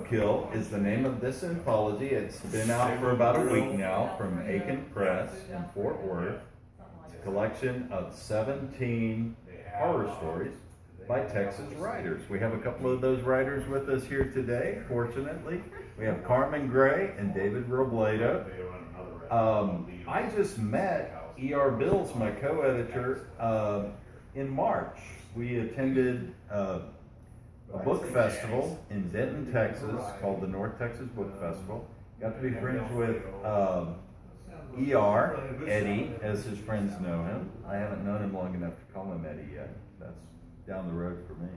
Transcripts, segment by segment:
Roadkill is the name of this anthology. It's been out for about a week now from Aiken Press in Fort Worth. It's a collection of 17 horror stories by Texas writers. We have a couple of those writers with us here today, fortunately. We have Carmen Gray and David Robledo. I just met E.R. Bills, my co-editor, in March. We attended a book festival in Denton, Texas, called the North Texas Book Festival. Got to be friends with E.R., Eddie, as his friends know him. I haven't known him long enough to call him Eddie yet. That's down the road for me.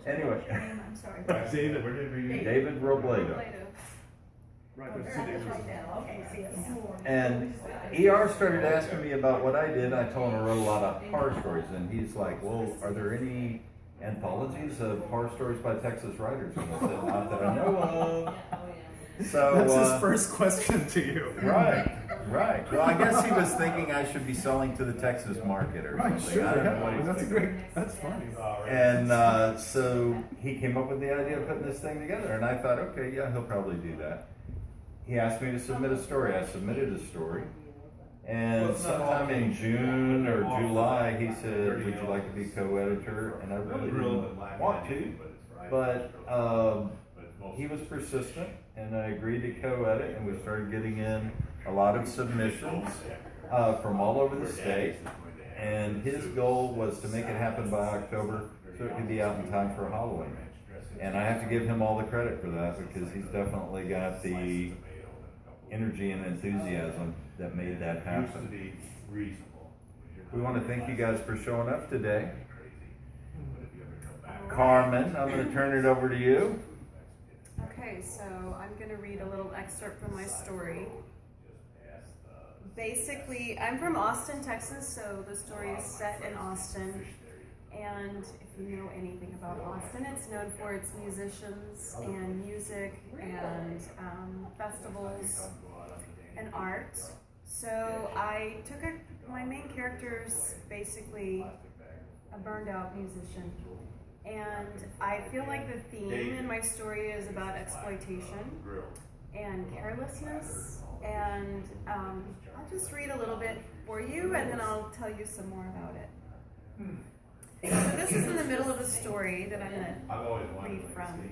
Anyway, I'm sorry. David Robledo. And E.R. started asking me about what I did. I told him I wrote a lot of horror stories, and he's like, well, are there any anthologies of horror stories by Texas writers? And I said, not that I know of. So that's his first question to you. Right. Well, I guess he was thinking I should be selling to the Texas market or something. Sure. I don't know what he's thinking. That's funny. And so he came up with the idea of putting this thing together, and I thought, okay, yeah, he'll probably do that. He asked me to submit a story. I submitted a story. And sometime in June or July, he said, would you like to be co-editor? And I really didn't want to, but he was persistent, and I agreed to co-edit, and we started getting in a lot of submissions from all over the state. And his goal was to make it happen by October so it could be out in time for Halloween. And I have to give him all the credit for that, because he's definitely got the energy and enthusiasm that made that happen. We want to thank you guys for showing up today. Carmen, I'm going to turn it over to you. Okay, so I'm going to read a little excerpt from my story. Basically, I'm from Austin, Texas, so the story is set in Austin. And if you know anything about Austin, it's known for its musicians and music and festivals and art. So I took my main character's basically a burned out musician. And I feel like the theme in my story is about exploitation and carelessness. And I'll just read a little bit for you, and then I'll tell you some more about it. So this is in the middle of a story that I'm going to read from.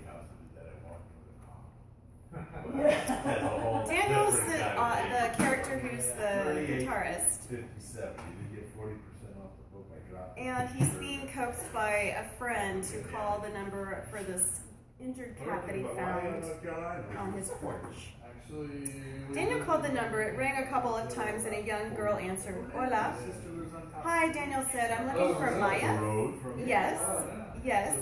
Daniel's the character who's the guitarist. And he's being coaxed by a friend to call the number for this injured cat that he found on his porch. Daniel called the number. It rang a couple of times, and a young girl answered. Hola. Hi, Daniel said. I'm looking for Maya. Yes.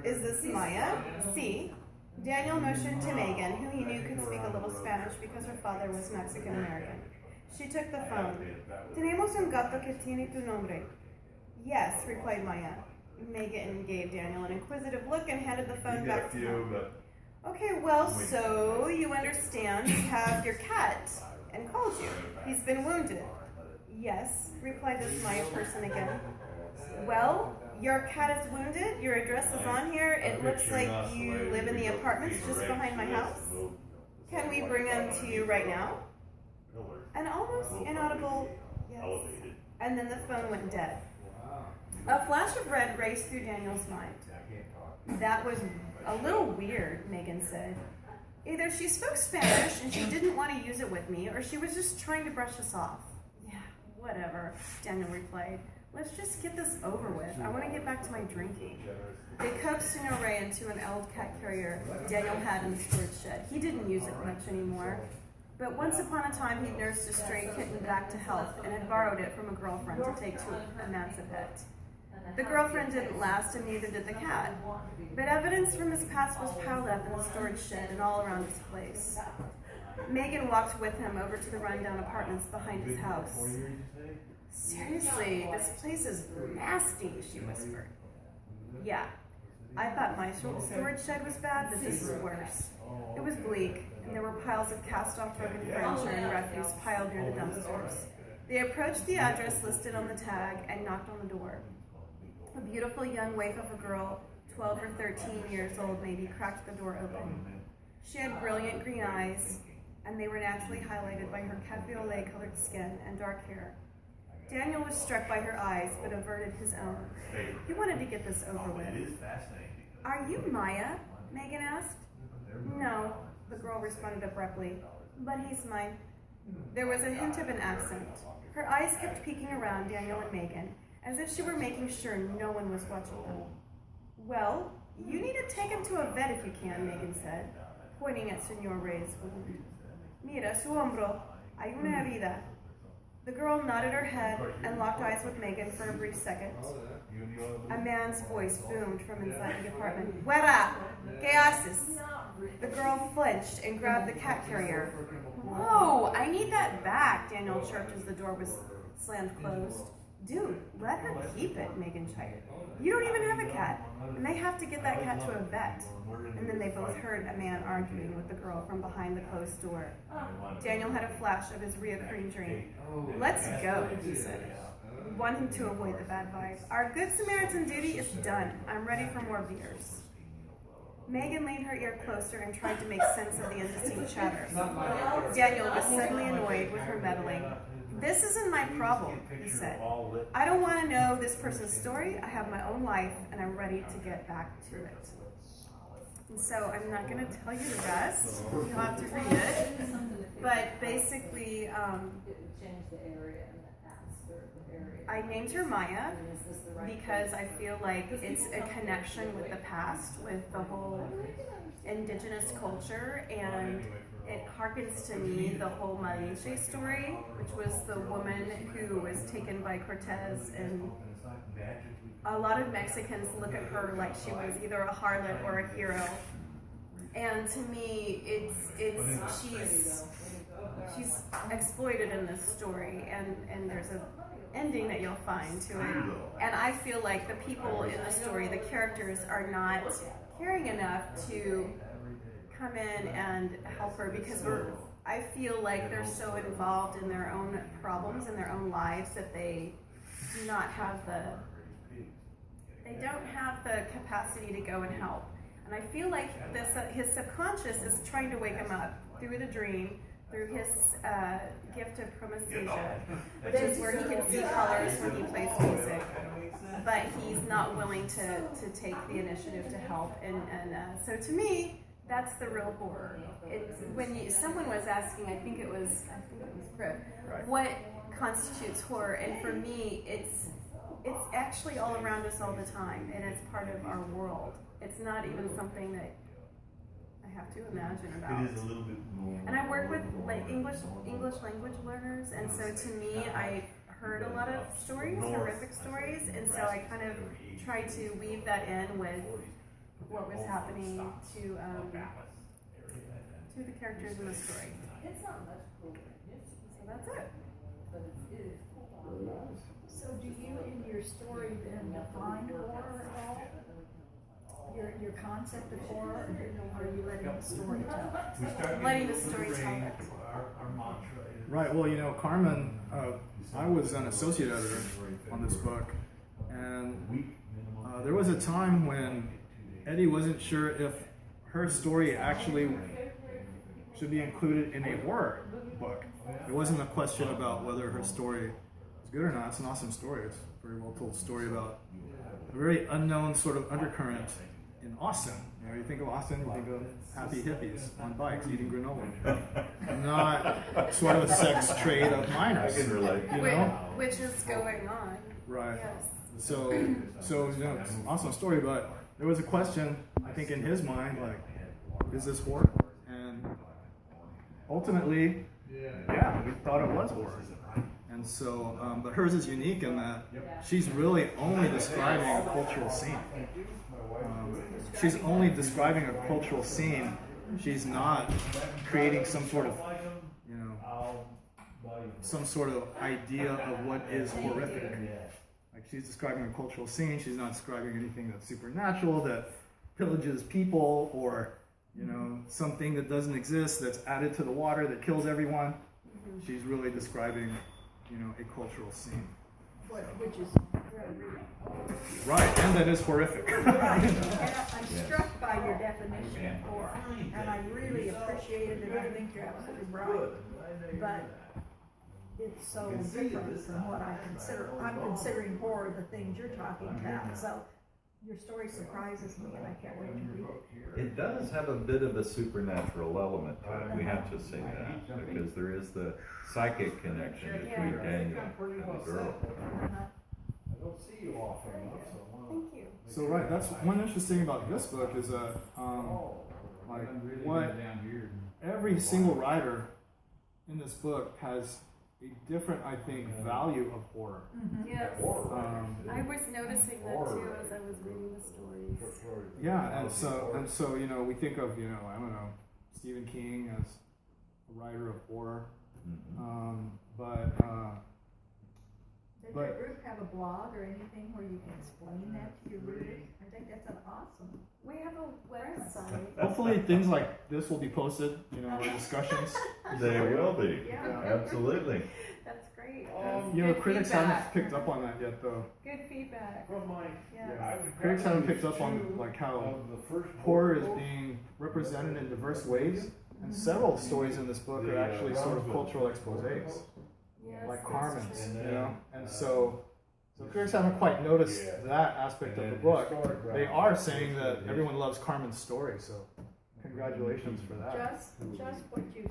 Is this Maya? Sí. Daniel motioned to Megan, who he knew could speak a little Spanish because her father was Mexican American. She took the phone. Tenemos un gato que tiene tu nombre. Yes, replied Maya. Megan gave Daniel an inquisitive look and handed the phone back to him. Okay, well, so you understand you have your cat and called you. He's been wounded. Yes, replied this Maya person again. Well, your cat is wounded. Your address is on here. It looks like you live in the apartments just behind my house. Can we bring him to you right now? An almost inaudible yes. And then the phone went dead. A flash of red raced through Daniel's mind. That was a little weird, Megan said. Either she spoke Spanish and she didn't want to use it with me, or she was just trying to brush us off. Yeah, whatever, Daniel replied. Let's just get this over with. I want to get back to my drinking. They coaxed Sino Ray into an old cat carrier Daniel had in the storage shed. He didn't use it much anymore. But once upon a time, he nursed a stray kitten back to health and had borrowed it from a girlfriend to take to a man's pet. The girlfriend didn't last, and neither did the cat. But evidence from his past was piled up in the storage shed and all around his place. Megan walked with him over to the rundown apartments behind his house. Seriously, this place is nasty, she whispered. Yeah, I thought my storage shed was bad, but this is worse. It was bleak, and there were piles of cast-off broken furniture and refuse piled near the dumpsters. They approached the address listed on the tag and knocked on the door. A beautiful young waif of a girl 12 or 13 years old maybe, cracked the door open. She had brilliant green eyes, and they were naturally highlighted by her cafe-au-lait colored skin and dark hair. Daniel was struck by her eyes, but averted his own. He wanted to get this over with. "Are you Maya?" Megan asked. "No," the girl responded abruptly, "but he's mine." There was a hint of an accent. Her eyes kept peeking around Daniel and Megan, as if she were making sure no one was watching them. "Well, you need to take him to a vet if you can," Megan said, pointing at Senor Rey's wound. "Mira, su hombro. Hay una herida." The girl nodded her head and locked eyes with Megan for a brief second. A man's voice boomed from inside the apartment. "Fuera! ¿Qué haces?" The girl flinched and grabbed the cat carrier. "Whoa, I need that back," Daniel chirped as the door was slammed closed. "Dude, let her keep it," Megan chided. "You don't even have a cat, and they have to get that cat to a vet." And then they both heard a man arguing with the girl from behind the closed door. Daniel had a flash of his reoccurring dream. "Let's go," he said, wanting to avoid the bad vibe. "Our Good Samaritan duty is done. I'm ready for more beers." Megan leaned her ear closer and tried to make sense of the indistinct chatter. Daniel was suddenly annoyed with her meddling. "This isn't my problem," he said. "I don't want to know this person's story. I have my own life, and I'm ready to get back to it." And so I'm not going to tell you the rest. You'll have to read it. But basically, I named her Maya because I feel like it's a connection with the past, with the whole indigenous culture, and it harkens to me the whole Malinche story, which was the woman who was taken by Cortez, and a lot of Mexicans look at her like she was either a harlot or a hero. And to me, she's exploited in this story, and there's a ending that you'll find to it. And I feel like the people in the story, the characters, are not caring enough to come in and help her, because I feel like they're so involved in their own problems in their own lives that they do not have they don't have the capacity to go and help. And I feel like his subconscious is trying to wake him up through the dream, through his gift of chromesthesia, which is where he can see colors when he plays music. But he's not willing to take the initiative to help. And so to me, that's the real horror. When someone was asking, I think it was Griff, what constitutes horror? And for me, it's actually all around us all the time, and it's part of our world. It's not even something that I have to imagine about. It is a little bit more. And I work with English language learners, and so to me, I heard a lot of stories, horrific stories, and so I kind of tried to weave that in with what was happening to the characters in the story. So that's it. So do you, in your story, then define horror at all? Your concept of horror, or are you letting the story tell it? Letting the story tell it. Right, well, you know, Carmen, I was an associate editor on this book, and there was a time when Eddie wasn't sure if her story actually should be included in a horror book. It wasn't a question about whether her story was good or not. It's an awesome story. It's a very well told story about a very unknown sort of undercurrent in Austin. You know, you think of Austin, you think of happy hippies on bikes eating granola. Not sort of a sex trade of minors. I can relate. You know? Which is going on. Right. Yes. So you know, it's an awesome story, but there was a question, I think, in his mind, like, is this horror? And ultimately, yeah, we thought it was horror. And so, but hers is unique in that she's really only describing a cultural scene. She's only describing a cultural scene. She's not creating some sort of, you know, some sort of idea of what is horrific. Like, she's describing a cultural scene. She's not describing anything that's supernatural, that pillages people, or, you know, something that doesn't exist that's added to the water that kills everyone. She's really describing, you know, a cultural scene. which is very real. Right, and that is horrific. Right, and I'm struck by your definition of horror, and I really appreciate it, and I think you're absolutely right. But it's so different from what I consider. I'm considering horror the things you're talking about, so your story surprises me, and I can't wait to read it. It does have a bit of a supernatural element to it. We have to say that because there is the psychic connection between Daniel and the girl. Thank you. So right, that's one interesting thing about this book is that like what every single writer in this book has a different, I think, value of horror. Yes. I was noticing that too as I was reading the stories. Yeah, and so you know, we think of, you know, I don't know, Stephen King as a writer of horror, Does your group have a blog or anything where you can explain that to your readers? I think that's an awesome. We have a website. hopefully things like this will be posted, you know, our discussions. They will be. Yeah. Absolutely. That's great. You know, Good critics feedback. haven't picked up on that yet, though. Good feedback. Yeah. Critics haven't picked up on like how horror is being represented in diverse ways, and several stories in this book are actually sort of cultural exposés, Yes, like that's Carmen's, true. you know. And so critics haven't quite noticed that aspect of the book. They are saying that everyone loves Carmen's story, so congratulations for that. Just what you